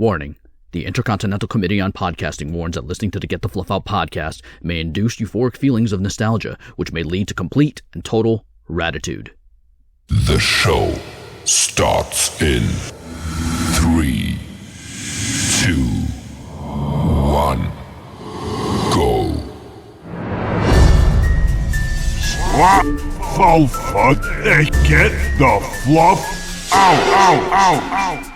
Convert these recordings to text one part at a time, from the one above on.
Warning. The Intercontinental Committee on Podcasting warns that listening to the Get the Fluff Out podcast may induce euphoric feelings of nostalgia, which may lead to complete and total ratitude. The show starts in 3, 2, 1, go. Stop Believin and get the fluff out.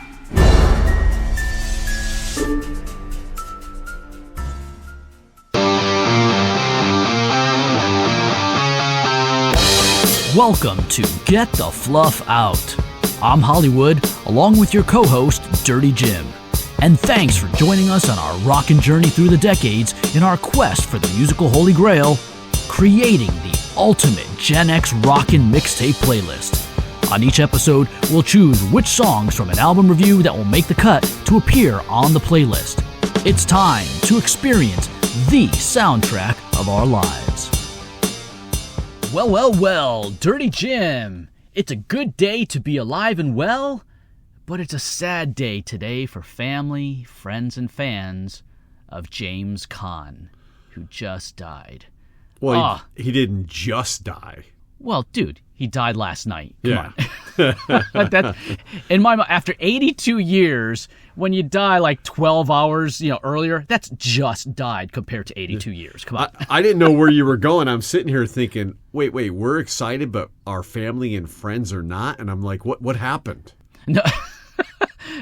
Welcome to Get the Fluff Out. I'm Hollywood, along with your co-host, Dirty Jim. And thanks for joining us on our rockin' journey through the decades in our quest for the musical Holy Grail, creating the ultimate Gen X rockin' mixtape playlist. On each episode, we'll choose which songs from an album review that will make the cut to appear on the playlist. It's time to experience the soundtrack of our lives. Well, Dirty Jim. It's a good day to be alive and well, but it's a sad day today for family, friends, and fans of James Caan, who just died. Well, he didn't just die. Well, dude, he died last night. Come on. In my mind, after 82 years, when you die like 12 hours, earlier, that's just died compared to 82 years. Come on. I didn't know where you were going. I'm sitting here thinking, wait, we're excited, but our family and friends are not. And I'm like, what happened? No.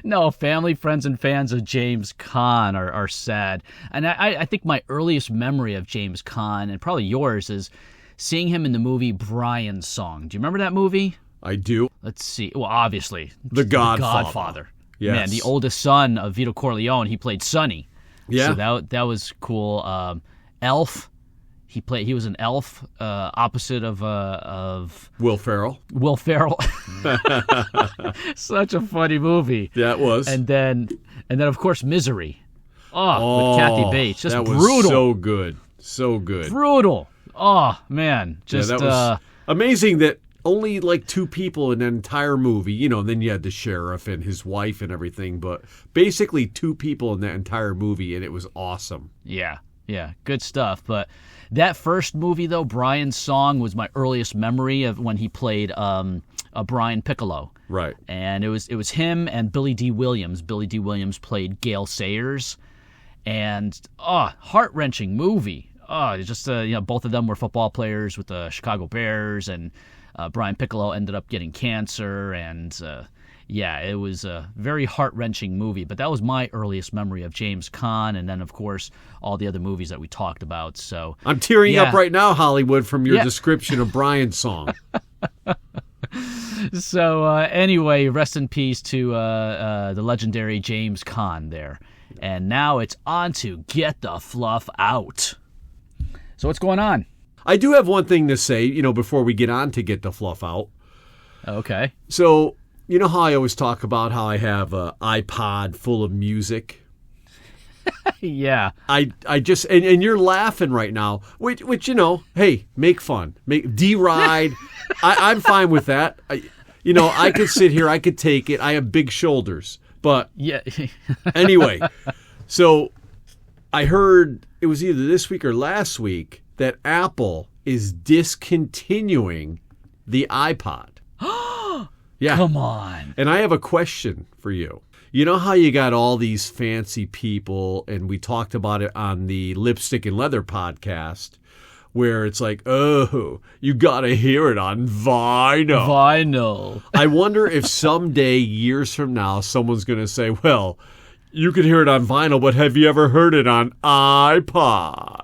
No, family, friends, and fans of James Caan are sad. And I think my earliest memory of James Caan, and probably yours, is seeing him in the movie Brian's Song. Do you remember that movie? I do. Let's see. Well, obviously. The Godfather. Yes. Man, the oldest son of Vito Corleone, he played Sonny. Yeah. So that was cool. Elf. He was an elf, opposite of Will Ferrell. Will Ferrell. Such a funny movie. Yeah, it was. And then of course Misery. With Kathy Bates. Just that was brutal. So good. Brutal. Oh man, just that was amazing that only like two people in an entire movie. And then you had the sheriff and his wife and everything, but basically two people in that entire movie, and it was awesome. Yeah, good stuff. But that first movie, though, Brian's Song, was my earliest memory of when he played Brian Piccolo. Right. And it was him and Billy D. Williams. Billy D. Williams played Gale Sayers. And, heart-wrenching movie. Just, both of them were football players with the Chicago Bears, and Brian Piccolo ended up getting cancer, and it was a very heart-wrenching movie. But that was my earliest memory of James Caan, and then, of course, all the other movies that we talked about. So I'm tearing up right now, Hollywood, from your description of Brian's Song. So anyway, rest in peace to the legendary James Caan there. And now it's on to Get the Fluff Out. So what's going on? I do have one thing to say, before we get on to Get the Fluff Out. Okay. So, you know how I always talk about how I have an iPod full of music? Yeah. I just, and you're laughing right now, which hey, make fun. D-Ride. I'm fine with that. I could sit here, I could take it. I have big shoulders. But yeah. Anyway, so I heard it was either this week or last week that Apple is discontinuing the iPod. Yeah. Come on. And I have a question for you. You know how you got all these fancy people, and we talked about it on the Lipstick and Leather podcast, where it's like, oh, you got to hear it on vinyl. I wonder if someday, years from now, someone's going to say, well, you can hear it on vinyl, but have you ever heard it on iPod?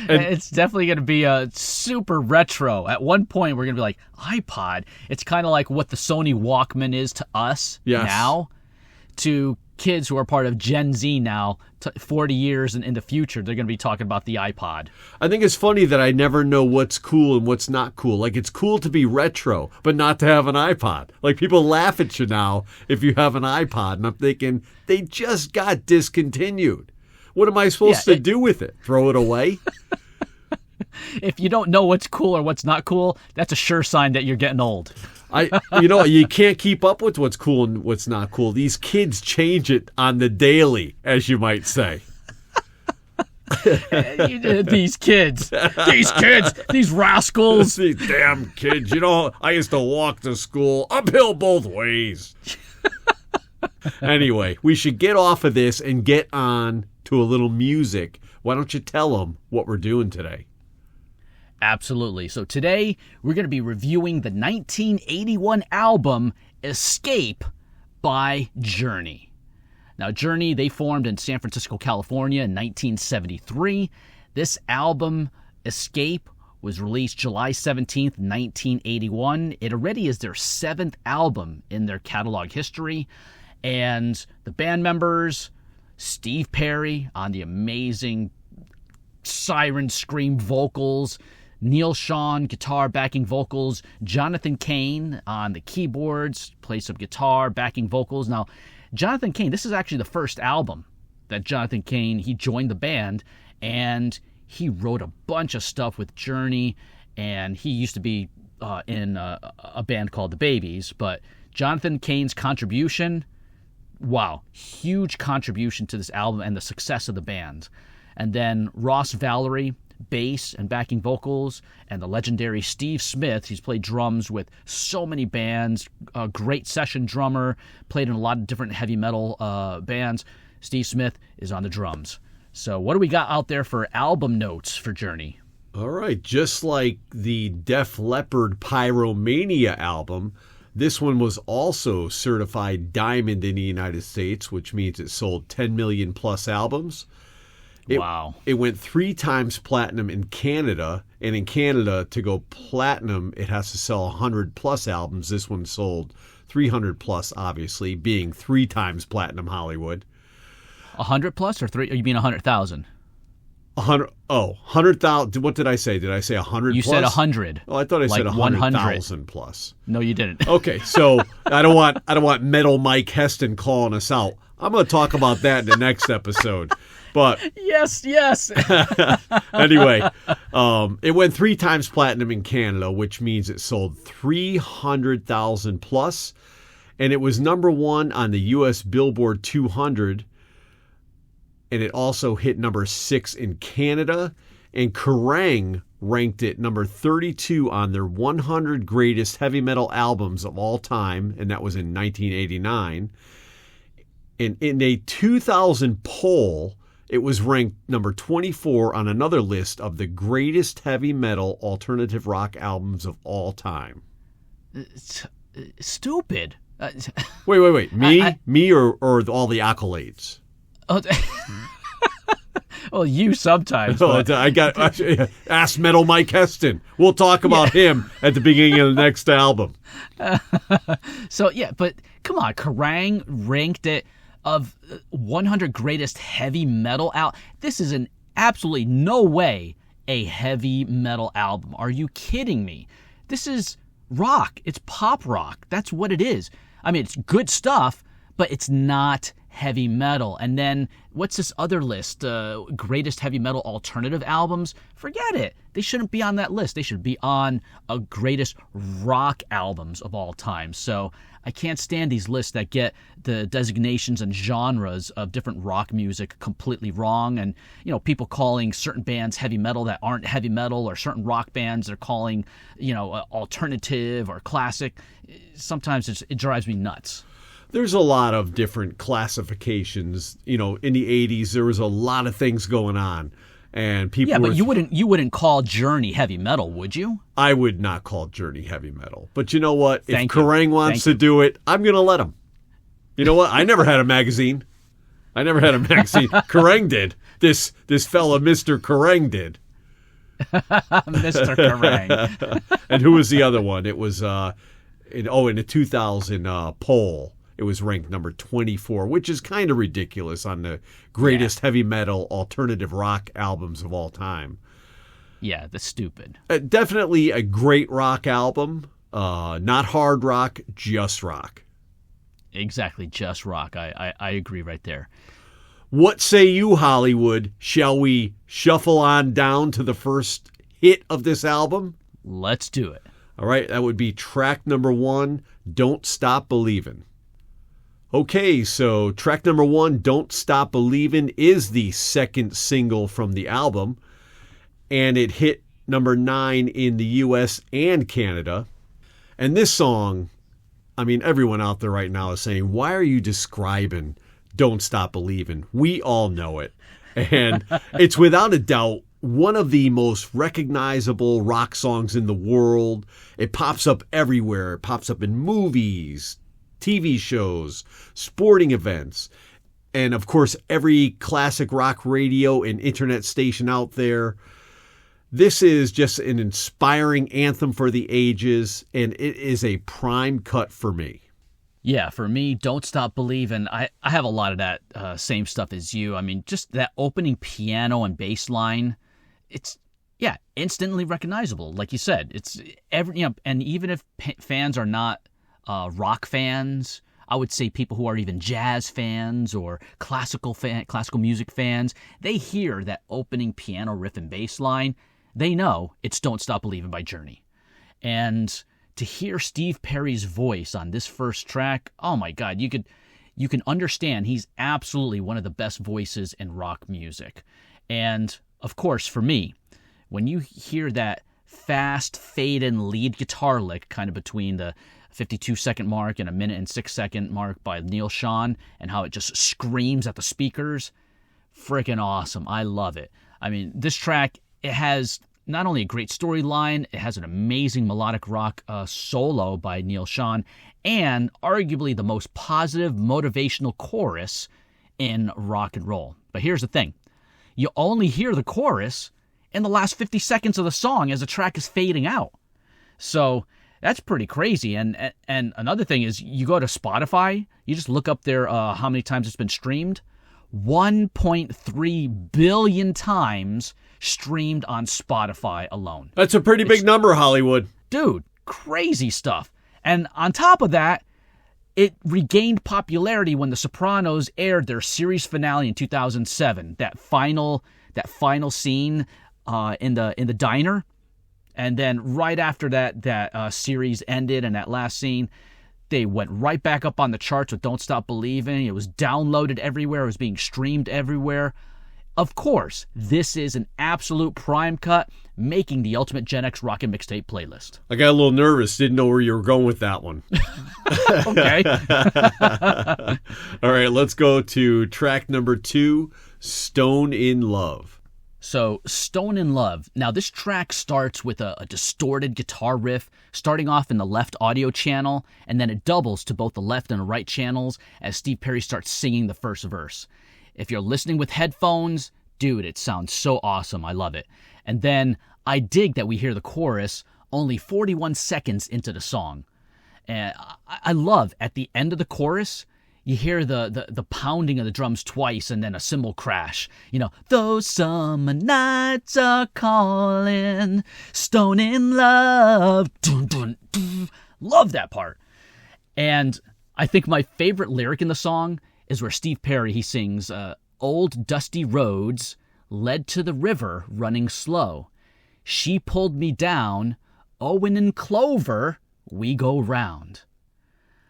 And it's definitely going to be a super retro. At one point, we're going to be like, iPod? It's kind of like what the Sony Walkman is to us now, to kids who are part of Gen Z now, 40 years and in the future, they're going to be talking about the iPod. I think it's funny that I never know what's cool and what's not cool. Like, it's cool to be retro, but not to have an iPod. Like, people laugh at you now if you have an iPod, and I'm thinking, they just got discontinued. What am I supposed to do with it? Throw it away? If you don't know what's cool or what's not cool, that's a sure sign that you're getting old. You can't keep up with what's cool and what's not cool. These kids change it on the daily, as you might say. These kids, these rascals. These damn kids. I used to walk to school uphill both ways. Anyway, we should get off of this and get on to a little music. Why don't you tell them what we're doing today? Absolutely. So today we're going to be reviewing the 1981 album Escape by Journey. Now, Journey, they formed in San Francisco, California in 1973. This album, Escape, was released July 17th, 1981. It already is their 7th album in their catalog history. And the band members, Steve Perry on the amazing siren scream vocals, Neil Sean, guitar backing vocals, Jonathan Cain on the keyboards, plays some guitar backing vocals. Now, Jonathan Cain, this is actually the first album that Jonathan Cain, he joined the band, and he wrote a bunch of stuff with Journey, and he used to be in a band called The Babies, but Jonathan Cain's contribution, wow, huge contribution to this album and the success of the band. And then Ross Valerie, bass and backing vocals, and the legendary Steve Smith. He's played drums with so many bands, a great session drummer, played in a lot of different heavy metal bands. Steve Smith is on the drums. So what do we got out there for album notes for Journey? All right, just like the Def Leppard Pyromania album, this one was also certified diamond in the United States, which means it sold 10 million plus albums. Wow. It went 3 times platinum in Canada, and in Canada, to go platinum, it has to sell 100 plus albums. This one sold 300 plus, obviously, being 3 times platinum Hollywood. 100 plus or 3? You mean 100,000? 100,000. What did I say? Did I say 100 You plus? said 100. Oh, I thought I said like 100,000 plus. No, you didn't. Okay, so I don't want Metal Mike Heston calling us out. I'm going to talk about that in the next episode. But yes. Anyway, it went 3 times platinum in Canada, which means it sold 300,000 plus, and it was number 1 on the U.S. Billboard 200, and it also hit number 6 in Canada, and Kerrang ranked it number 32 on their 100 greatest heavy metal albums of all time, and that was in 1989. And in a 2000 poll, it was ranked number 24 on another list of the greatest heavy metal alternative rock albums of all time. It's stupid. Wait. Me or all the accolades? Well, you sometimes. But... Ask Metal Mike Heston. We'll talk about him at the beginning of the next album. So, yeah, but come on. Kerrang ranked it of 100 greatest heavy metal out. This is an absolutely no way a heavy metal album. Are you kidding me? This is rock. It's pop rock. That's what it is. I mean, it's good stuff, but it's not heavy metal. And then what's this other list? Greatest heavy metal alternative albums? Forget it. They shouldn't be on that list. They should be on a greatest rock albums of all time. So I can't stand these lists that get the designations and genres of different rock music completely wrong. And, people calling certain bands heavy metal that aren't heavy metal, or certain rock bands they're calling, alternative or classic. Sometimes it drives me nuts. There's a lot of different classifications. In the 80s, there was a lot of things going on. And people but you wouldn't call Journey heavy metal, would you? I would not call Journey heavy metal. But you know what? If Thank Kerrang wants to do it, I'm going to let him. You know what? I never had a magazine. Kerrang did. This fella, Mr. Kerrang, did. Mr. Kerrang. And who was the other one? It was in the 2000 poll. It was ranked number 24, which is kind of ridiculous on the greatest heavy metal alternative rock albums of all time. Yeah, that's stupid. Definitely a great rock album. Not hard rock, just rock. Exactly, just rock. I agree right there. What say you, Hollywood? Shall we shuffle on down to the first hit of this album? Let's do it. All right, that would be track number 1, Don't Stop Believin'. Okay, so track number 1, Don't Stop Believin', is the second single from the album, and it hit number 9 in the US and Canada. And this song, I mean, everyone out there right now is saying, why are you describing Don't Stop Believin'? We all know it. And it's without a doubt one of the most recognizable rock songs in the world. It pops up everywhere. It pops up in movies, TV shows, sporting events, and of course, every classic rock radio and internet station out there. This is just an inspiring anthem for the ages, and it is a prime cut for me. Yeah, for me, Don't Stop Believin', I have a lot of that same stuff as you. I mean, just that opening piano and bass line, it's, yeah, instantly recognizable. Like you said, it's and even if fans are not rock fans, I would say people who are even jazz fans or classical music fans, they hear that opening piano riff and bass line, they know it's Don't Stop Believin' by Journey. And to hear Steve Perry's voice on this first track, oh my God, you can understand he's absolutely one of the best voices in rock music. And of course, for me, when you hear that fast fade-in lead guitar lick kind of between the 52-second mark and a 1:06 mark by Neil Schon, and how it just screams at the speakers, freaking awesome. I love it. I mean, this track, it has not only a great storyline, it has an amazing melodic rock solo by Neil Schon, and arguably the most positive motivational chorus in rock and roll. But here's the thing. You only hear the chorus in the last 50 seconds of the song as the track is fading out. So that's pretty crazy. And another thing is, you go to Spotify, you just look up there how many times it's been streamed. 1.3 billion times streamed on Spotify alone. That's a pretty big number, Hollywood. Dude, crazy stuff. And on top of that, it regained popularity when The Sopranos aired their series finale in 2007. That final scene in the diner, and then right after that series ended and that last scene, they went right back up on the charts with Don't Stop Believin'. It was downloaded everywhere. It was being streamed everywhere. Of course, this is an absolute prime cut, making the ultimate Gen X Rockin' Mixtape playlist. I got a little nervous. Didn't know where you were going with that one. Okay. All right, let's go to track number 2, Stone in Love. So, Stone in Love. Now, this track starts with a distorted guitar riff, starting off in the left audio channel, and then it doubles to both the left and the right channels as Steve Perry starts singing the first verse. If you're listening with headphones, dude, it sounds so awesome. I love it. And then I dig that we hear the chorus only 41 seconds into the song. And I love at the end of the chorus, you hear the pounding of the drums twice and then a cymbal crash. You know, those summer nights are calling, stone in love. Dun, dun, dun. Love that part. And I think my favorite lyric in the song is where Steve Perry, he sings, old dusty roads led to the river running slow. She pulled me down, Owen and Clover, we go round.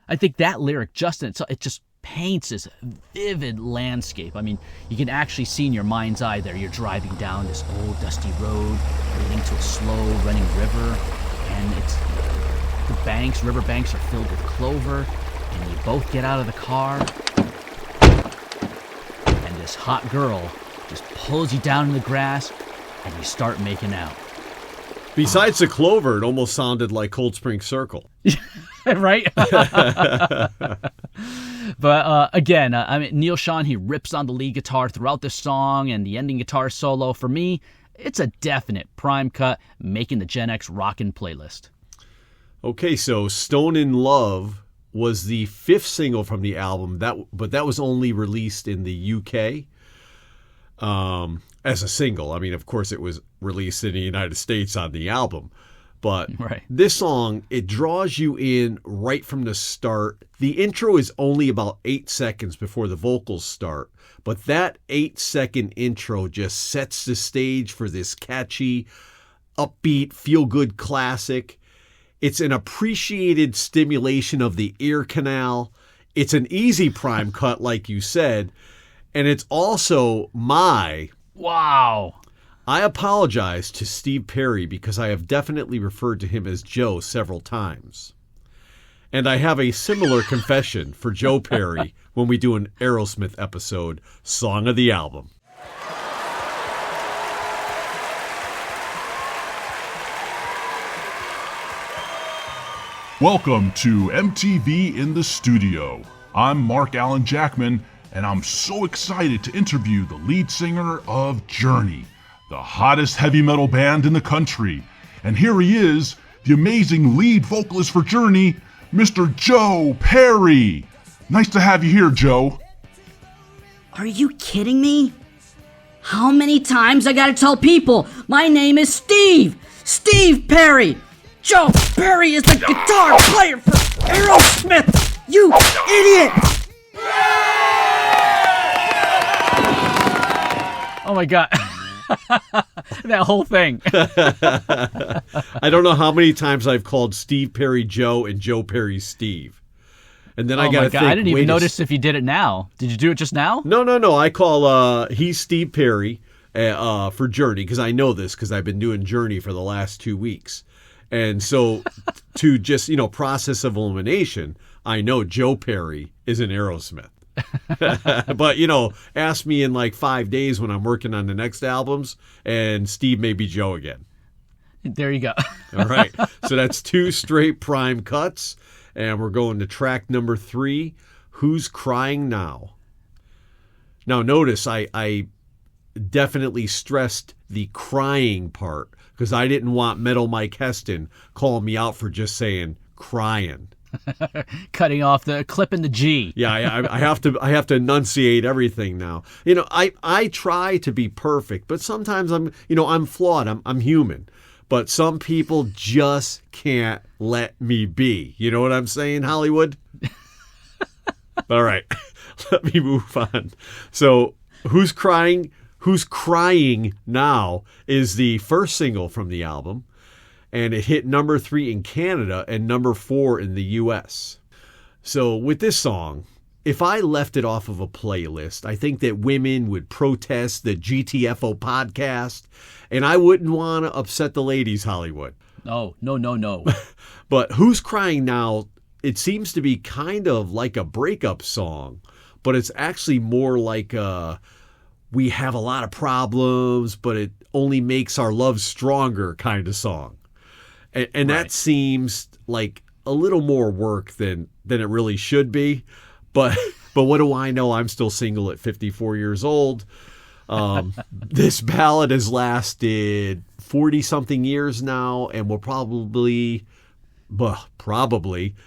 I think that lyric just in itself, it just paints this vivid landscape. I mean, you can actually see in your mind's eye there, you're driving down this old dusty road leading to a slow running river, and it's the river banks are filled with clover, and you both get out of the car, and this hot girl just pulls you down in the grass, and you start making out. Besides the clover, it almost sounded like Cold Spring Circle. Right? But again, I mean, Neil Schon, he rips on the lead guitar throughout this song, and the ending guitar solo, for me, it's a definite prime cut, making the Gen X Rockin' playlist. Okay, so Stone in Love was the 5th single from the album, but that was only released in the UK as a single. I mean, of course, it was released in the United States on the album. But This song, it draws you in right from the start. The intro is only about 8 seconds before the vocals start. But that 8-second intro just sets the stage for this catchy, upbeat, feel-good classic. It's an appreciated stimulation of the ear canal. It's an easy prime cut, like you said. And it's also my... Wow. I apologize to Steve Perry because I have definitely referred to him as Joe several times. And I have a similar confession for Joe Perry when we do an Aerosmith episode, Song of the Album. Welcome to MTV in the Studio. I'm Mark Allen Jackman, and I'm so excited to interview the lead singer of Journey, the hottest heavy metal band in the country. And here he is, the amazing lead vocalist for Journey, Mr. Joe Perry. Nice to have you here, Joe. Are you kidding me? How many times I gotta tell people my name is Steve? Steve Perry! Joe Perry is the guitar player for Aerosmith! You idiot! Oh my God. That whole thing. I don't know how many times I've called Steve Perry Joe and Joe Perry Steve. And then I got to think. I didn't even notice if you did it now. Did you do it just now? No. I call, he's Steve Perry for Journey, because I know this because I've been doing Journey for the last 2 weeks. And so to just, process of elimination, I know Joe Perry is an Aerosmith. But, ask me in like 5 days when I'm working on the next albums, and Steve may be Joe again. There you go. All right. So that's 2 straight prime cuts. And we're going to track number 3, Who's Crying Now? Now, notice I definitely stressed the crying part because I didn't want Metal Mike Heston calling me out for just saying crying. Cutting off the clip in the G. Yeah, I have to enunciate everything now. I try to be perfect, but sometimes I'm flawed. I'm human. But some people just can't let me be. You know what I'm saying, Hollywood? All right, let me move on. So, Who's Crying Now is the first single from the album, and it hit number 3 in Canada and number 4 in the US. So, with this song, if I left it off of a playlist, I think that women would protest the GTFO podcast, and I wouldn't want to upset the ladies, Hollywood. No. But Who's Crying Now, it seems to be kind of like a breakup song, but it's actually more like we have a lot of problems, but it only makes our love stronger kind of song. And right. That seems like a little more work than it really should be. But what do I know? I'm still single at 54 years old. This ballad has lasted 40-something years now and will probably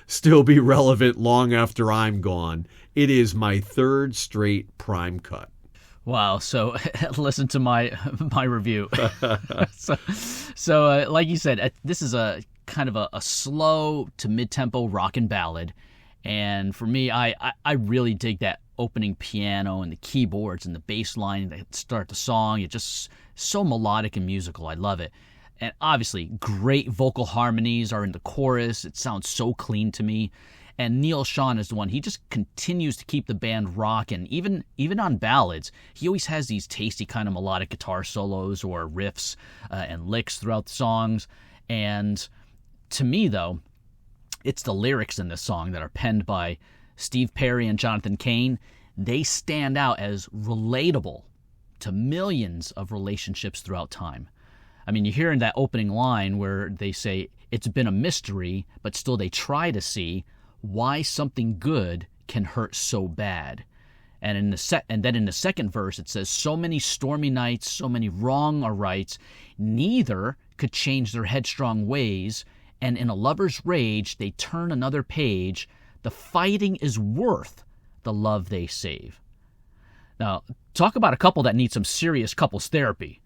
still be relevant long after I'm gone. It is my 3rd straight prime cut. Wow. So listen to my review. So like you said, this is a kind of a slow to mid-tempo rockin' ballad. And for me, I really dig that opening piano and the keyboards and the bass line that start the song. It's just so melodic and musical. I love it. And obviously, great vocal harmonies are in the chorus. It sounds so clean to me. And Neil Schon is the one. He just continues to keep the band rocking. Even on ballads, he always has these tasty kind of melodic guitar solos or riffs and licks throughout the songs. And to me, though, it's the lyrics in this song that are penned by Steve Perry and Jonathan Cain. They stand out as relatable to millions of relationships throughout time. I mean, you hear in that opening line where they say, it's been a mystery, but still they try to see why something good can hurt so bad. And then in the second verse, it says, so many stormy nights, so many wrong or rights, neither could change their headstrong ways, and in a lover's rage, they turn another page. The fighting is worth the love they save. Now, talk about a couple that needs some serious couples therapy.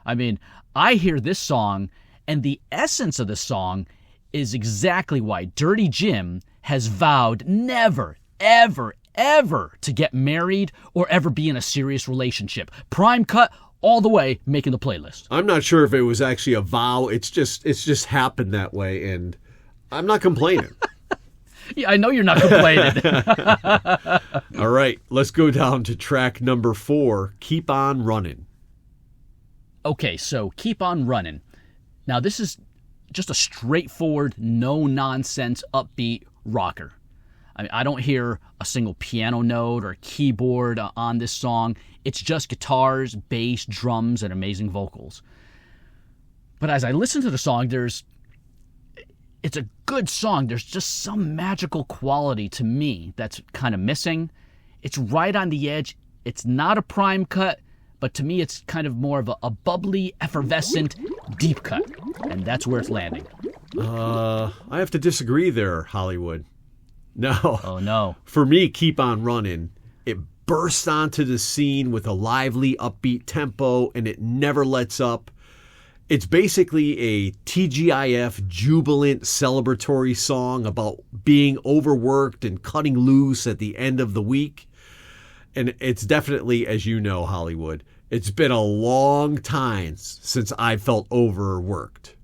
I mean, I hear this song, and the essence of the song is exactly why Dirty Jim has vowed never, ever, ever to get married or ever be in a serious relationship. Prime cut all the way, making the playlist. I'm not sure if it was actually a vow. It's just happened that way, and I'm not complaining. Yeah, I know you're not complaining. All right, let's go down to track number 4, Keep On Running. Okay, so Keep On Running. Now, this is just a straightforward, no-nonsense, upbeat rocker. I mean, I don't hear a single piano note or keyboard on this song. It's just guitars, bass, drums, and amazing vocals. But as I listen to the song, it's a good song. There's just some magical quality to me that's kind of missing. It's right on the edge. It's not a prime cut, but to me it's kind of more of a bubbly, effervescent, deep cut. And that's where it's landing. I have to disagree there, Hollywood. No. Oh, no. For me, Keep On Running, it bursts onto the scene with a lively, upbeat tempo, and it never lets up. It's basically a TGIF, jubilant, celebratory song about being overworked and cutting loose at the end of the week. And it's definitely, as you know, Hollywood, it's been a long time since I felt overworked.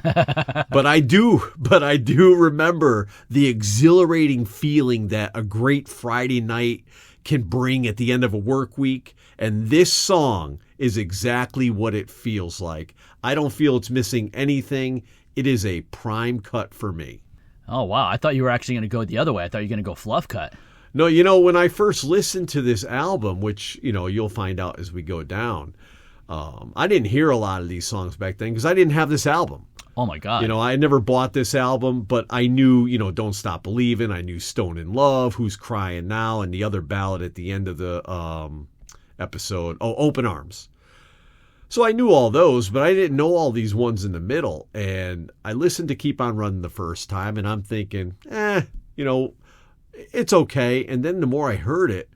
But I do remember the exhilarating feeling that a great Friday night can bring at the end of a work week. And this song is exactly what it feels like. I don't feel it's missing anything. It is a prime cut for me. Oh, wow. I thought you were actually going to go the other way. I thought you were going to go fluff cut. No, when I first listened to this album, which, you'll find out as we go down, I didn't hear a lot of these songs back then because I didn't have this album. Oh, my God. I never bought this album, but I knew, Don't Stop Believin'. I knew Stone in Love, Who's Crying Now, and the other ballad at the end of the episode, Open Arms. So I knew all those, but I didn't know all these ones in the middle. And I listened to Keep On Running the first time, and I'm thinking, it's okay. And then the more I heard it,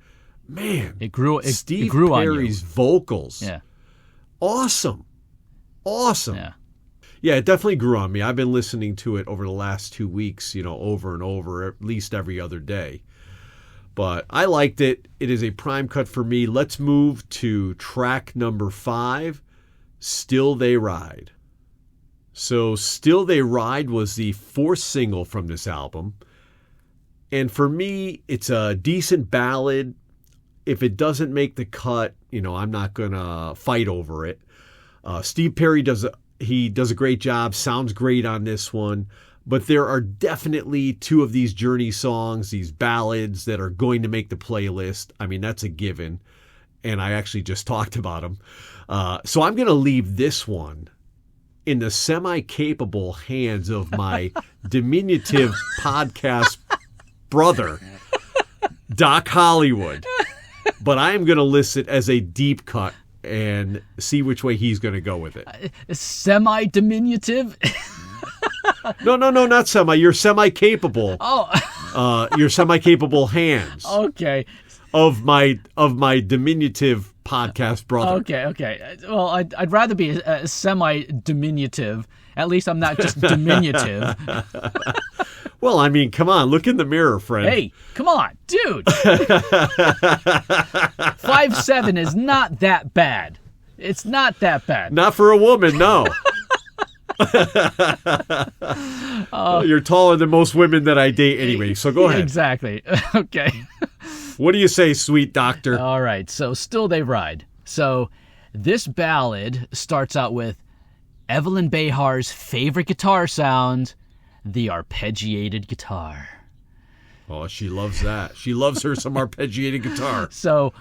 man, Steve Perry's vocals. Yeah. Awesome. Yeah, it definitely grew on me. I've been listening to it over the last 2 weeks, over and over, at least every other day. But I liked it. It is a prime cut for me. Let's move to track number 5, Still They Ride. So Still They Ride was the 4th single from this album. And for me, it's a decent ballad. If it doesn't make the cut, I'm not going to fight over it. Steve Perry does a great job, sounds great on this one. But there are definitely 2 of these Journey songs, these ballads, that are going to make the playlist. I mean, that's a given. And I actually just talked about them. So I'm going to leave this one in the semi-capable hands of my diminutive podcast brother, Doc Hollywood. But I am going to list it as a deep cut and see which way he's going to go with it. Semi-diminutive? No, not semi. You're semi-capable. Oh. You're semi-capable hands. Okay. Of my diminutive podcast brother. Okay. Well, I'd rather be semi-diminutive. At least I'm not just diminutive. Well, I mean, come on. Look in the mirror, friend. Hey, come on, dude. 5'7" is not that bad. It's not that bad. Not for a woman, no. You're taller than most women that I date anyway, so go ahead. Exactly. Okay. What do you say, sweet doctor? All right, so Still They Ride. So this ballad starts out with Evelyn Behar's favorite guitar sound, the arpeggiated guitar. Oh, she loves that. She loves her some arpeggiated guitar. So,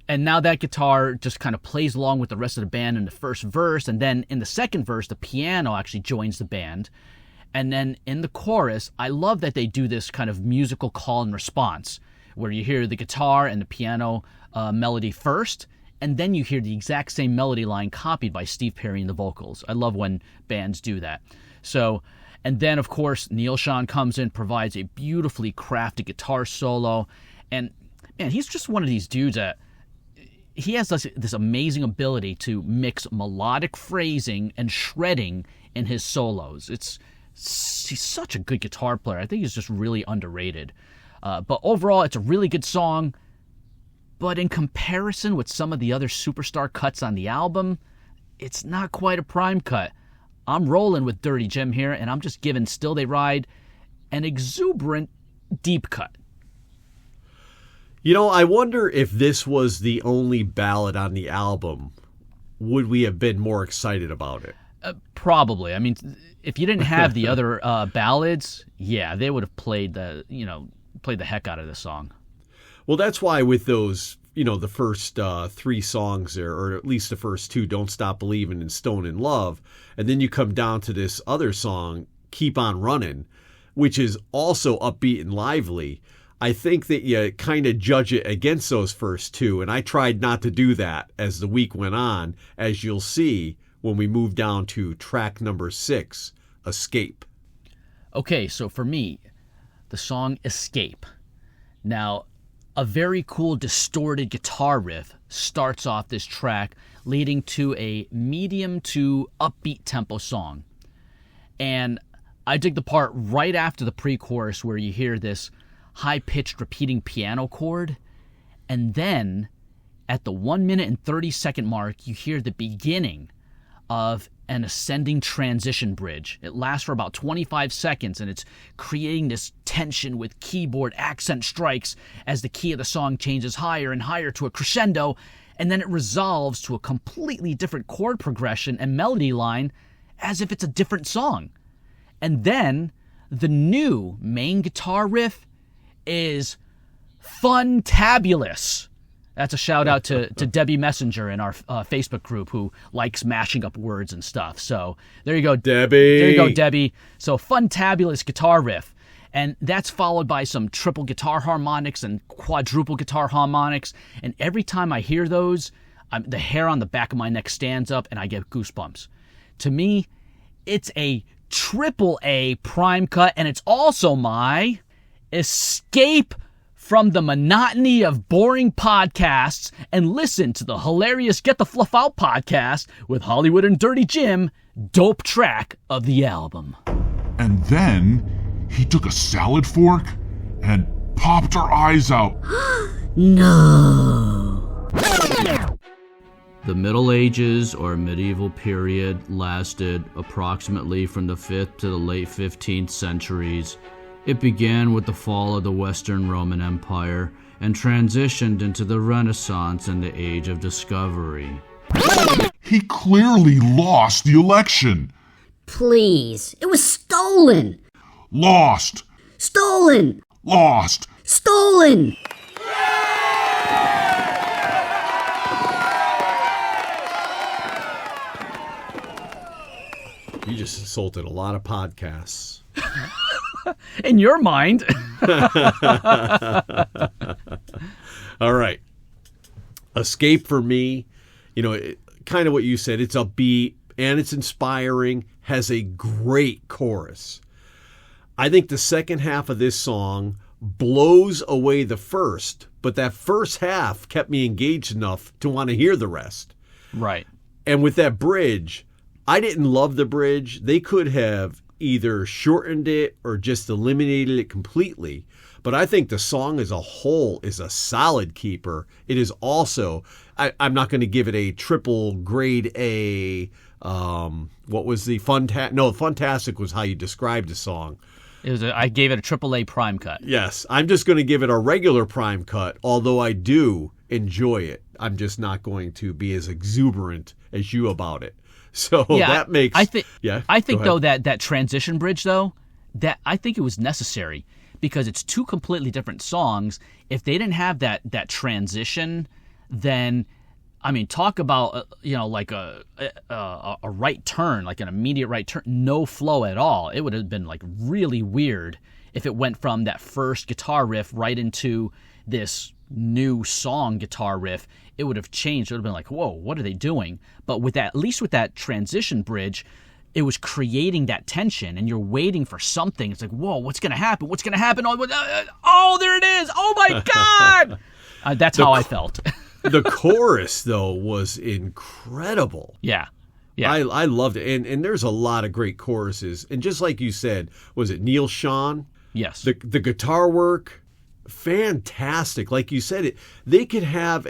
and now that guitar just kind of plays along with the rest of the band in the first verse, and then in the second verse, the piano actually joins the band. And then in the chorus, I love that they do this kind of musical call and response, where you hear the guitar and the piano melody first, and then you hear the exact same melody line copied by Steve Perry in the vocals. I love when bands do that. So, and then, of course, Neil Schon comes in, provides a beautifully crafted guitar solo, and man, he's just one of these dudes that he has this amazing ability to mix melodic phrasing and shredding in his solos. He's such a good guitar player. I think he's just really underrated. But overall, it's a really good song. But in comparison with some of the other superstar cuts on the album, it's not quite a prime cut. I'm rolling with Dirty Jim here, and I'm just giving Still They Ride an exuberant deep cut. You know, I wonder if this was the only ballad on the album, would we have been more excited about it? Probably. I mean, if you didn't have the other ballads, yeah, they would have played the heck out of this song. Well, that's why with those, the first 3 songs there, or at least the first 2, Don't Stop Believin' and Stone in Love, and then you come down to this other song, Keep On Running, which is also upbeat and lively. I think that you kind of judge it against those first 2, and I tried not to do that as the week went on, as you'll see when we move down to track number 6, Escape. Okay, so for me, the song Escape. Now, a very cool distorted guitar riff starts off this track, leading to a medium to upbeat tempo song. And I dig the part right after the pre-chorus where you hear this high-pitched repeating piano chord, and then at the 1 minute and 30-second mark, you hear the beginning of an ascending transition bridge. It lasts for about 25 seconds, and it's creating this tension with keyboard accent strikes as the key of the song changes higher and higher to a crescendo, and then it resolves to a completely different chord progression and melody line as if it's a different song. And then the new main guitar riff is fun-tabulous. That's a shout out to Debbie Messenger in our Facebook group who likes mashing up words and stuff. So there you go, Debbie. There you go, Debbie. So fun-tabulous guitar riff. And that's followed by some triple guitar harmonics and quadruple guitar harmonics. And every time I hear those, the hair on the back of my neck stands up and I get goosebumps. To me, it's a triple A prime cut, and it's also my escape from the monotony of boring podcasts and listen to the hilarious Get the Fluff Out podcast with Hollywood and Dirty Jim, dope track of the album. And then he took a salad fork and popped our eyes out. No. The Middle Ages, or medieval period, lasted approximately from the 5th to the late 15th centuries. It began with the fall of the Western Roman Empire and transitioned into the Renaissance and the Age of Discovery. He clearly lost the election. Please. It was stolen. Lost. Stolen. Lost. Stolen. You just insulted a lot of podcasts. In your mind. All right. Escape for me, kind of what you said. It's upbeat and it's inspiring, has a great chorus. I think the second half of this song blows away the first, but that first half kept me engaged enough to want to hear the rest. Right. And with that bridge, I didn't love the bridge. They could have either shortened it or just eliminated it completely. But I think the song as a whole is a solid keeper. It is also, I'm not going to give it a triple grade A. What was the Funtastic was how you described the song. I gave it a AAA prime cut. Yes, I'm just going to give it a regular prime cut, although I do enjoy it. I'm just not going to be as exuberant as you about it. So yeah, that makes... I think though, that transition bridge, though, that I think it was necessary because it's two completely different songs. If they didn't have that transition, then, I mean, talk about, like a right turn, like an immediate right turn, no flow at all. It would have been, like, really weird if it went from that first guitar riff right into this new song guitar riff. It would have changed. It would have been like, whoa, what are they doing? But with that, at least with that transition bridge, it was creating that tension, and you're waiting for something. It's like, whoa, what's going to happen? What's going to happen? Oh, there it is. Oh, my God. That's how I felt. The chorus, though, was incredible. Yeah. I loved it. And there's a lot of great choruses. And just like you said, was it Neil Sean? Yes. The guitar work, fantastic. Like you said, they could have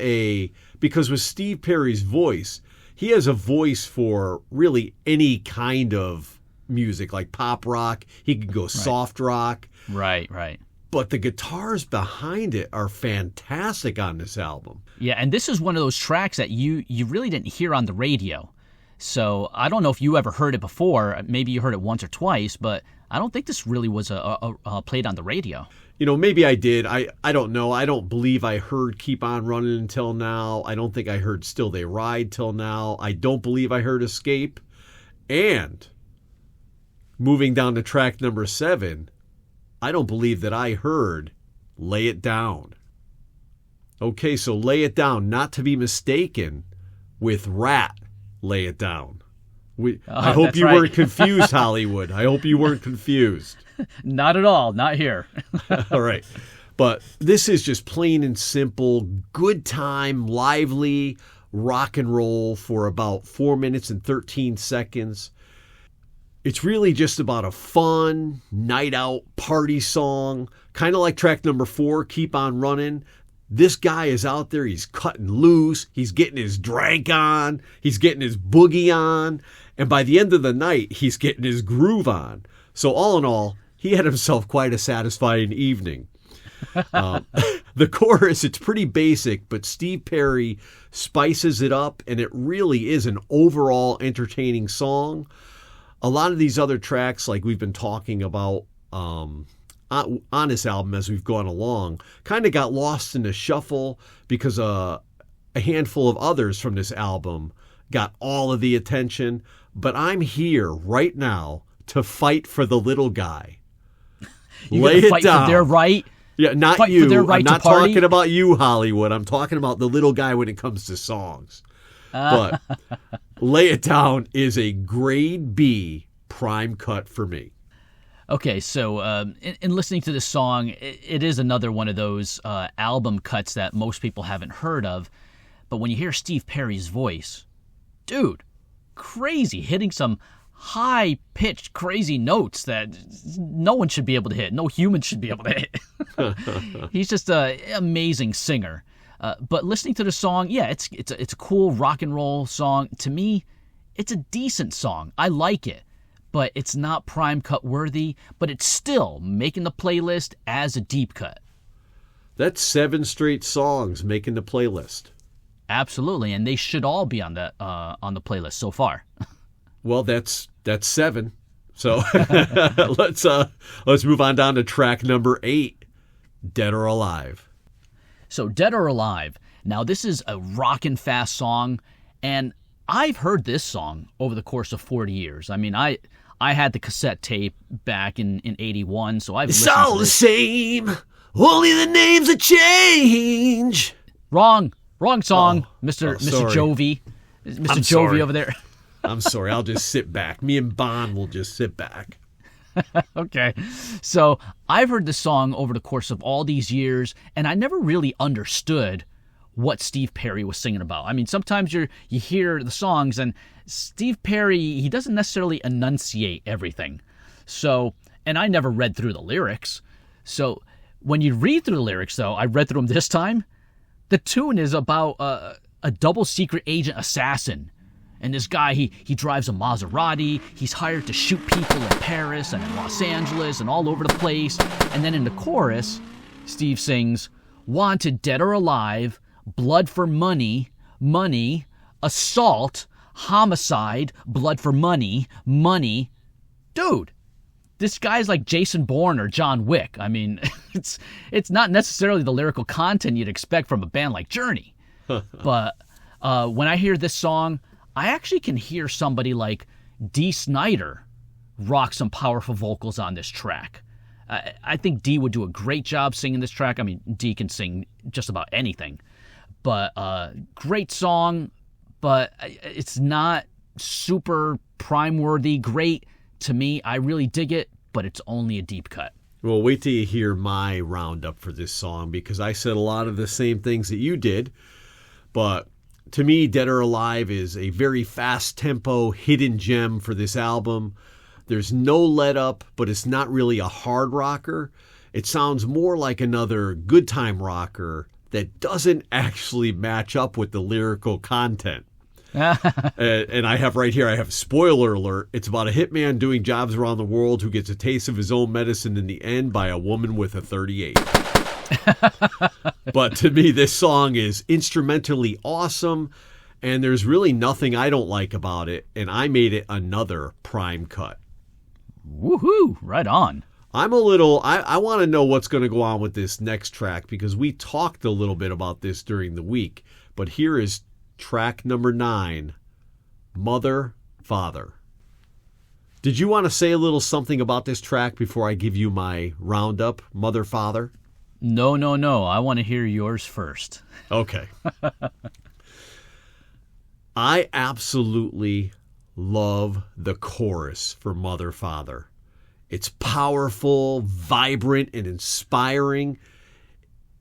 because with Steve Perry's voice, he has a voice for really any kind of music, like pop rock. He can go soft rock. Right. But the guitars behind it are fantastic on this album. Yeah, and this is one of those tracks that you really didn't hear on the radio. So I don't know if you ever heard it before. Maybe you heard it once or twice, but I don't think this really was played on the radio. Maybe I did. I don't know. I don't believe I heard Keep On Running until now. I don't think I heard Still They Ride till now. I don't believe I heard Escape. And moving down to track number 7, I don't believe that I heard Lay It Down. Okay, so Lay It Down, not to be mistaken with Rat, Lay It Down. I hope you weren't confused, Hollywood. I hope you weren't confused. Not at all. Not here. All right. But this is just plain and simple, good time, lively rock and roll for about 4 minutes and 13 seconds. It's really just about a fun, night out party song, kind of like track number 4, Keep On Running. This guy is out there, he's cutting loose, he's getting his drink on, he's getting his boogie on, and by the end of the night, he's getting his groove on. So all in all, he had himself quite a satisfying evening. The chorus, it's pretty basic, but Steve Perry spices it up, and it really is an overall entertaining song. A lot of these other tracks, like we've been talking about on this album as we've gone along, kind of got lost in the shuffle because a handful of others from this album got all of the attention. But I'm here right now to fight for the little guy. Lay it fight down. For their right. Yeah, not fight you. For their right I'm not to party. talking about you, Hollywood. I'm talking about the little guy when it comes to songs. But Lay It Down is a grade B prime cut for me. Okay, so in listening to this song, it is another one of those album cuts that most people haven't heard of. But when you hear Steve Perry's voice, dude, crazy, hitting some high-pitched, crazy notes that no one should be able to hit. No human should be able to hit. He's just an amazing singer. But listening to the song, yeah, it's a cool rock and roll song. To me, it's a decent song. I like it. But it's not prime cut worthy, but it's still making the playlist as a deep cut. That's 7 straight songs making the playlist. Absolutely, and they should all be on the playlist so far. Well, that's 7. So let's move on down to track number 8, Dead or Alive. So Dead or Alive. Now this is a rockin' fast song, and I've heard this song over the course of 40 years. I mean, I had the cassette tape back in 81, so I've listened to this. It's all the same, only the names have changed. Wrong song, Oh, Mr. sorry. Jovi. Mr. I'm Jovi sorry. over there. I'm sorry, I'll just sit back. Me and Bond will just sit back. Okay. So I've heard this song over the course of all these years, and I never really understood what Steve Perry was singing about. I mean, sometimes you hear the songs, and Steve Perry, he doesn't necessarily enunciate everything. So, and I never read through the lyrics. So when you read through the lyrics, though, I read through them this time, the tune is about a double secret agent assassin. And this guy, he drives a Maserati. He's hired to shoot people in Paris and in Los Angeles and all over the place. And then in the chorus, Steve sings, "Wanted dead or alive, blood for money, money, assault, homicide, blood for money, money." Dude, this guy's like Jason Bourne or John Wick. I mean, it's not necessarily the lyrical content you'd expect from a band like Journey. But when I hear this song, I actually can hear somebody like Dee Snider rock some powerful vocals on this track. I think Dee would do a great job singing this track. I mean, Dee can sing just about anything. But great song, but it's not super prime-worthy. Great to me. I really dig it, but it's only a deep cut. Well, wait till you hear my roundup for this song, because I said a lot of the same things that you did. But to me, Dead or Alive is a very fast-tempo hidden gem for this album. There's no let-up, but it's not really a hard rocker. It sounds more like another good time rocker that doesn't actually match up with the lyrical content. And I have right here, I have spoiler alert. It's about a hitman doing jobs around the world who gets a taste of his own medicine in the end by a woman with a 38. But to me, this song is instrumentally awesome, and there's really nothing I don't like about it, and I made it another prime cut. Woohoo! Right on. I'm a little, I want to know what's going to go on with this next track, because we talked a little bit about this during the week, but here is track number 9, Mother, Father. Did you want to say a little something about this track before I give you my roundup, Mother, Father? No. I want to hear yours first. Okay. I absolutely love the chorus for Mother, Father. It's powerful, vibrant, and inspiring.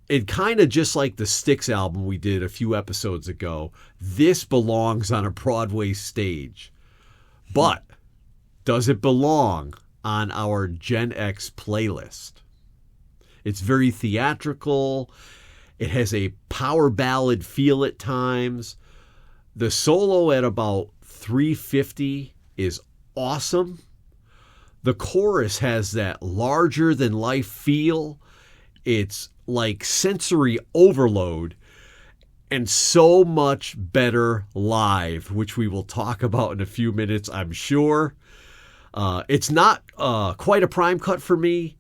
It kind of just like the Styx album we did a few episodes ago. This belongs on a Broadway stage. But does it belong on our Gen X playlist? It's very theatrical. It has a power ballad feel at times. The solo at about 3:50 is awesome. The chorus has that larger than life feel. It's like sensory overload, and so much better live, which we will talk about in a few minutes, I'm sure. It's not quite a prime cut for me,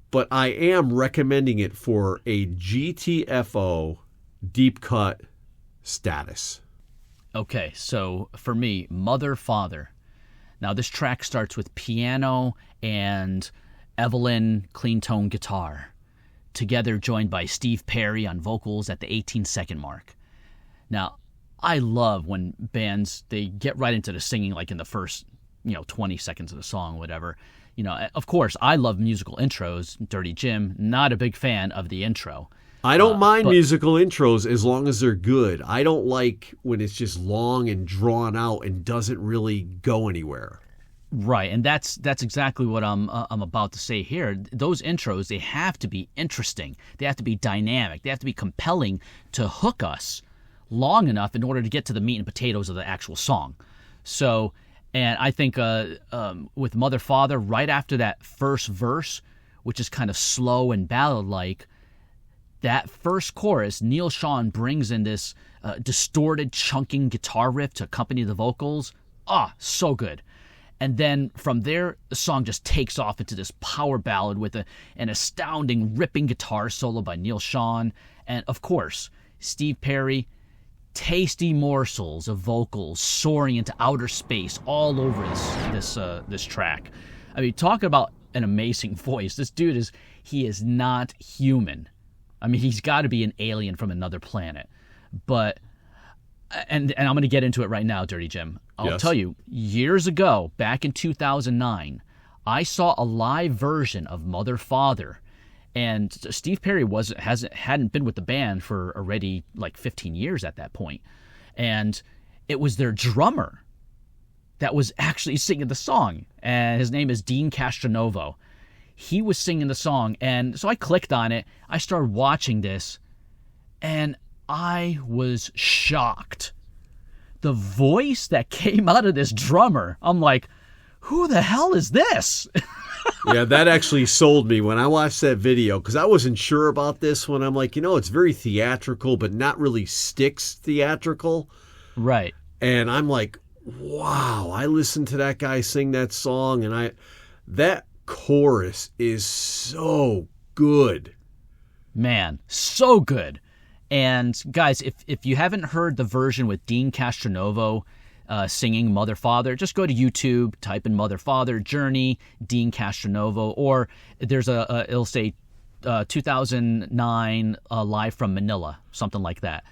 but I am recommending it for a GTFO deep cut status. Okay, so for me, Mother, Father. Now this track starts with piano and Evelyn clean tone guitar, together joined by Steve Perry on vocals at the 18-second mark. Now, I love when bands, they get right into the singing like in the first, 20 seconds of the song, whatever. Of course, I love musical intros. Dirty Jim, not a big fan of the intro. I don't mind musical intros as long as they're good. I don't like when it's just long and drawn out and doesn't really go anywhere. Right, and that's exactly what I'm about to say here. Those intros, they have to be interesting. They have to be dynamic. They have to be compelling to hook us long enough in order to get to the meat and potatoes of the actual song. So, and I think with Mother, Father, right after that first verse, which is kind of slow and ballad-like, that first chorus, Neil Schon brings in this distorted, chunking guitar riff to accompany the vocals. So good. And then from there, the song just takes off into this power ballad with an astounding, ripping guitar solo by Neil Schon. And of course, Steve Perry, tasty morsels of vocals soaring into outer space all over this track. I mean, talk about an amazing voice. This dude he is not human. I mean, he's got to be an alien from another planet. But, and I'm going to get into it right now, Dirty Jim. I'll tell you, years ago, back in 2009, I saw a live version of Mother, Father. And Steve Perry hadn't been with the band for already like 15 years at that point. And it was their drummer that was actually singing the song. And his name is Dean Castronovo. He was singing the song, and so I clicked on it. I started watching this, and I was shocked. The voice that came out of this drummer, I'm like, who the hell is this? Yeah, that actually sold me when I watched that video, because I wasn't sure about this one. I'm like, it's very theatrical, but not really Styx theatrical. Right. And I'm like, wow, I listened to that guy sing that song, and that chorus is so good. Man, so good. And guys, if you haven't heard the version with Dean Castronovo singing Mother, Father, just go to YouTube, type in Mother, Father, Journey, Dean Castronovo, or there's it'll say 2009 Live from Manila, something like that.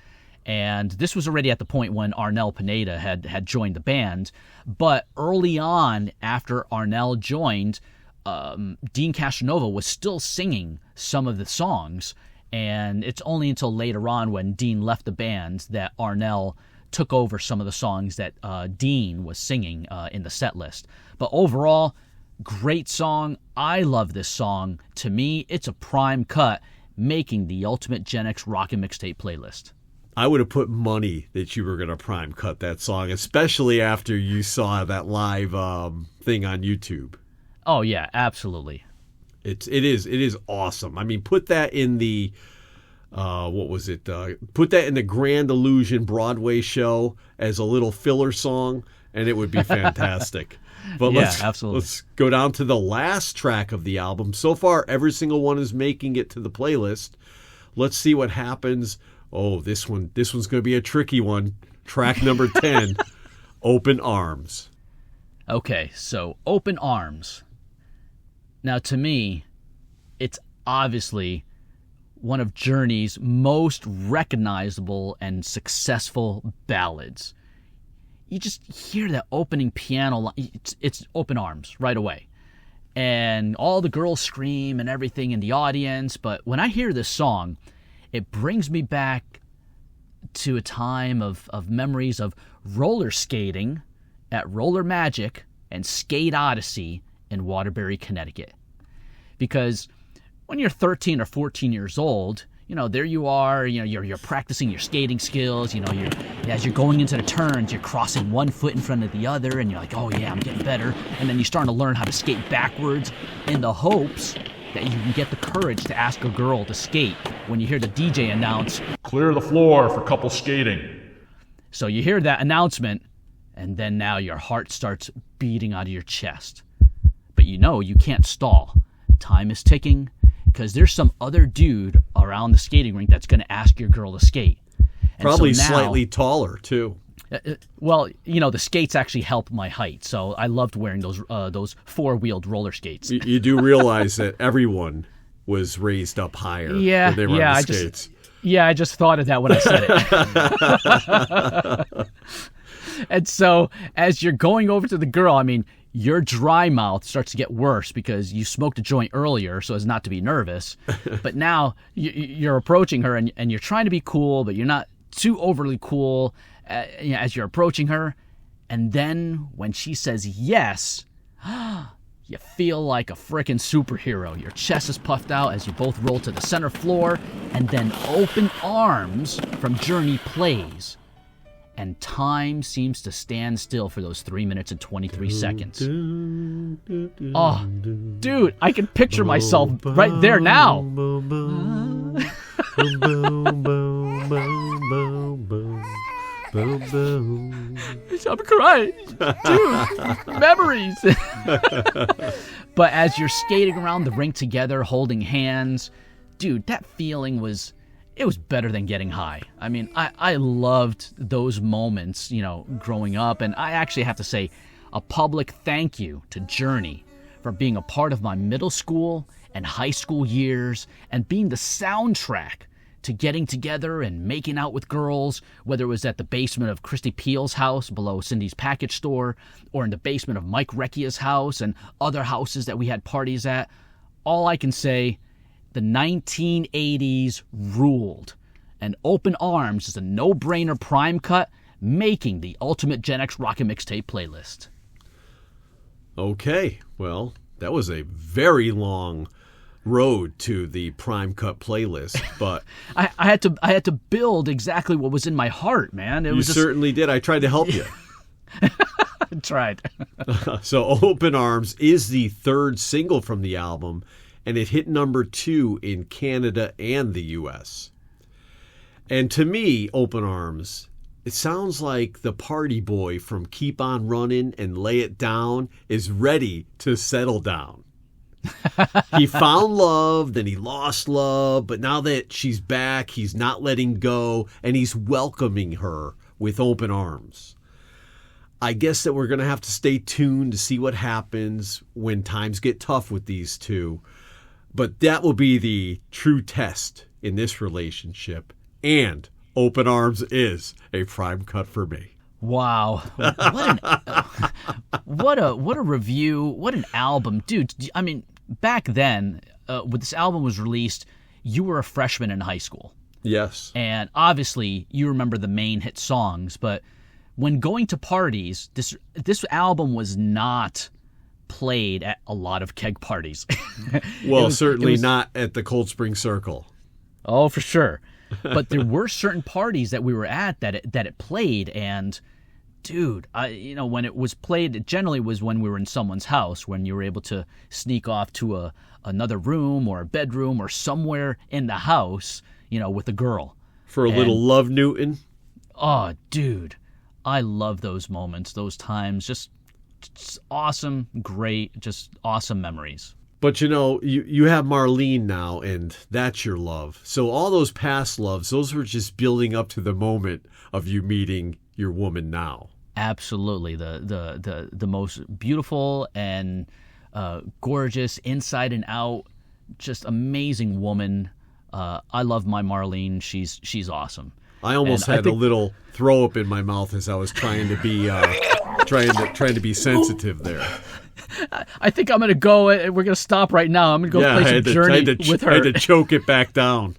And this was already at the point when Arnel Pineda had joined the band. But early on, after Arnel joined, Dean Castronovo was still singing some of the songs, and it's only until later on when Dean left the band that Arnel took over some of the songs that Dean was singing in the set list. But overall, great song. I love this song. To me, it's a prime cut, making the ultimate Gen X rock and mixtape playlist. I would have put money that you were going to prime cut that song, especially after you saw that live thing on YouTube. Oh yeah, absolutely. It is awesome. I mean, put that in the what was it? Put that in the Grand Illusion Broadway show as a little filler song, and it would be fantastic. But Yeah, absolutely. let's go down to the last track of the album. So far, every single one is making it to the playlist. Let's see what happens. Oh, this one's going to be a tricky one. Track number 10, Open Arms. Okay, so Open Arms. Now, to me, it's obviously one of Journey's most recognizable and successful ballads. You just hear that opening piano line. It's Open Arms right away. And all the girls scream and everything in the audience. But when I hear this song, it brings me back to a time of memories of roller skating at Roller Magic and Skate Odyssey in Waterbury, Connecticut. Because when you're 13 or 14 years old, there you are, you're practicing your skating skills, as you're going into the turns, you're crossing one foot in front of the other, and you're like, oh yeah, I'm getting better. And then you're starting to learn how to skate backwards in the hopes that you can get the courage to ask a girl to skate when you hear the DJ announce, Clear the floor for couple skating. So you hear that announcement, and then now your heart starts beating out of your chest. But you can't stall. Time is ticking, because there's some other dude around the skating rink that's going to ask your girl to skate. And Probably so now, slightly taller, too. Well, the skates actually help my height, so I loved wearing those four-wheeled roller skates. You do realize that everyone was raised up higher when they were on the skates. I just thought of that when I said it. And so as you're going over to the girl, your dry mouth starts to get worse because you smoked a joint earlier so as not to be nervous. But now you're approaching her and you're trying to be cool, but you're not too overly cool as you're approaching her. And then when she says yes, you feel like a frickin' superhero. Your chest is puffed out as you both roll to the center floor, and then Open Arms from Journey plays. And time seems to stand still for those 3 minutes and 23 seconds. Oh, dude, I can picture myself right there now. I'm crying. Dude, memories. But as you're skating around the rink together, holding hands, dude, that feeling was better than getting high. I loved those moments, growing up. And I actually have to say a public thank you to Journey for being a part of my middle school and high school years and being the soundtrack to getting together and making out with girls, whether it was at the basement of Christy Peel's house below Cindy's package store or in the basement of Mike Recchia's house and other houses that we had parties at. All I can say, the 1980s ruled, and Open Arms is a no-brainer prime cut, making the ultimate Gen X Rocket Mixtape playlist. Okay, well, that was a very long road to the prime cut playlist, but I had to build exactly what was in my heart, man. You certainly did. I tried to help you. I tried. So Open Arms is the third single from the album, and it hit number 2 in Canada and the U.S. And to me, Open Arms, it sounds like the party boy from Keep On Running and Lay It Down is ready to settle down. He found love, then he lost love, but now that she's back, he's not letting go, and he's welcoming her with open arms. I guess that we're going to have to stay tuned to see what happens when times get tough with these two. But that will be the true test in this relationship. And Open Arms is a prime cut for me. Wow. What a review. What an album. Dude, back then, when this album was released, you were a freshman in high school. Yes. And obviously, you remember the main hit songs. But when going to parties, this album was not played at a lot of keg parties. Well, certainly not at the Cold Spring Circle. Oh, for sure. but there were certain parties that we were at that it played, and dude, when it was played, it generally was when we were in someone's house, when you were able to sneak off to another room or a bedroom or somewhere in the house, with a girl. For a little Love Newton. Oh, dude, I love those moments, those times. Just awesome, great, just awesome memories. But you have Marlene now, and that's your love. So all those past loves, those were just building up to the moment of you meeting your woman now. Absolutely, the most beautiful and gorgeous, inside and out, just amazing woman. I love my Marlene. She's awesome. I almost had a little throw up in my mouth as I was trying to be trying to be sensitive there. I think I'm gonna go. We're gonna stop right now. I'm gonna go play some Journey with her. I had to choke it back down.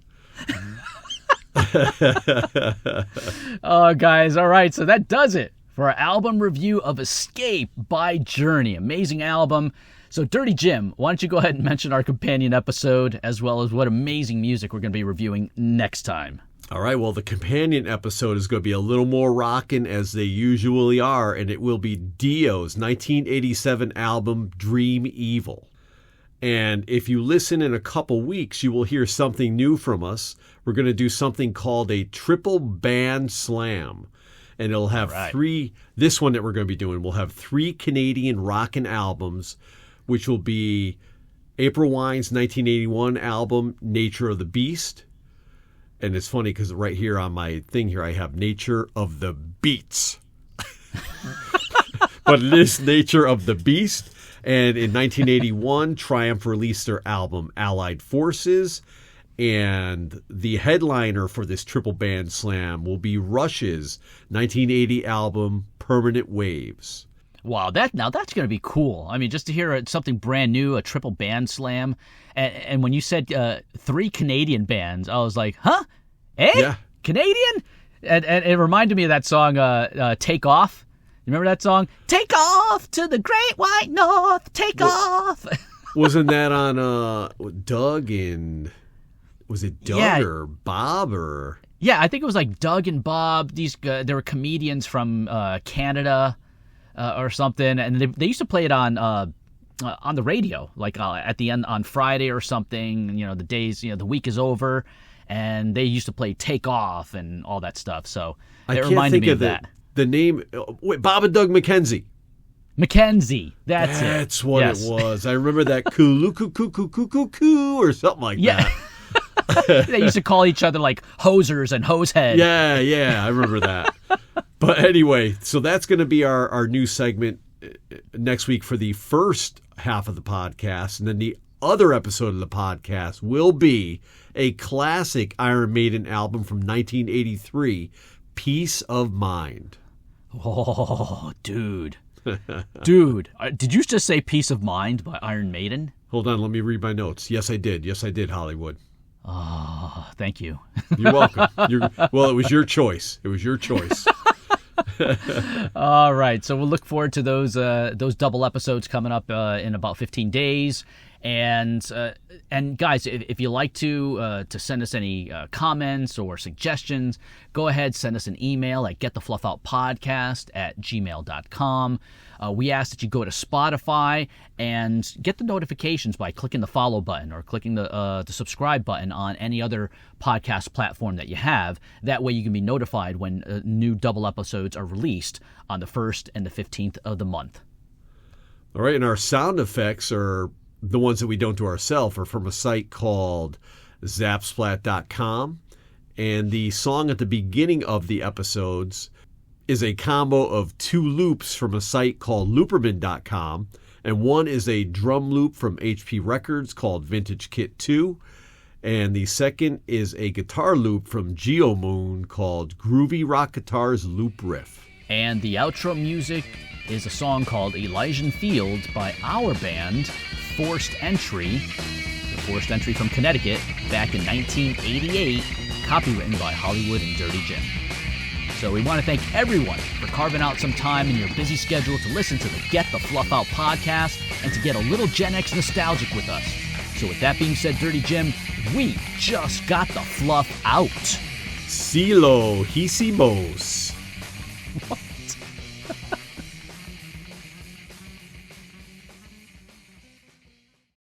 Oh, guys, all right. So that does it for our album review of Escape by Journey. Amazing album. So, Dirty Jim, why don't you go ahead and mention our companion episode as well as what amazing music we're going to be reviewing next time. All right, well, the companion episode is going to be a little more rockin' as they usually are, and it will be Dio's 1987 album, Dream Evil. And if you listen in a couple weeks, you will hear something new from us. We're going to do something called a triple band slam. And it'll have three, this one that we're going to be doing, will have 3 Canadian rockin' albums, which will be April Wine's 1981 album, Nature of the Beast. And it's funny because right here on my thing here, I have Nature of the Beats. But it is Nature of the Beast. And in 1981, Triumph released their album, Allied Forces. And the headliner for this triple band slam will be Rush's 1980 album, Permanent Waves. Wow, that's going to be cool. I mean, just to hear something brand new, a triple band slam. And when you said 3 Canadian bands, I was like, huh? Eh? Yeah. Canadian? And it reminded me of that song, Take Off. You remember that song? Take off to the great white north, take off. Wasn't that on Doug and... Was it Doug or Bob or... Yeah, I think it was like Doug and Bob. They were comedians from Canada. Or something, and they used to play it on the radio, like at the end on Friday or something. The days, the week is over, and they used to play Take Off and all that stuff. So it reminded me of that. The name, wait, Bob and Doug McKenzie. McKenzie, that's it. That's what it was. I remember that coo or something like that. They used to call each other like hosers and hosehead. Yeah, I remember that. But anyway, so that's going to be our new segment next week for the first half of the podcast. And then the other episode of the podcast will be a classic Iron Maiden album from 1983, Peace of Mind. Oh, dude. Dude, did you just say Peace of Mind by Iron Maiden? Hold on, let me read my notes. Yes, I did, Hollywood. Oh, thank you. You're welcome. Well, it was your choice. All right, so we'll look forward to those double episodes coming up in about 15 days. And guys, if you like to send us any comments or suggestions, go ahead, send us an email at getthefluffoutpodcast@gmail.com. We ask that you go to Spotify and get the notifications by clicking the follow button or clicking the subscribe button on any other podcast platform that you have. That way you can be notified when new double episodes are released on the 1st and the 15th of the month. All right, and our sound effects are the ones that we don't do ourselves are from a site called zapsplat.com. And the song at the beginning of the episodes is a combo of 2 loops from a site called looperman.com. And one is a drum loop from HP Records called Vintage Kit 2. And the second is a guitar loop from GeoMoon called Groovy Rock Guitars Loop Riff. And the outro music is a song called Elysian Fields by our band, Forced Entry. The Forced Entry from Connecticut back in 1988, copywritten by Hollywood and Dirty Jim. So we want to thank everyone for carving out some time in your busy schedule to listen to the Get the Fluff Out podcast and to get a little Gen X nostalgic with us. So with that being said, Dirty Jim, we just got the fluff out. Silo hicimos.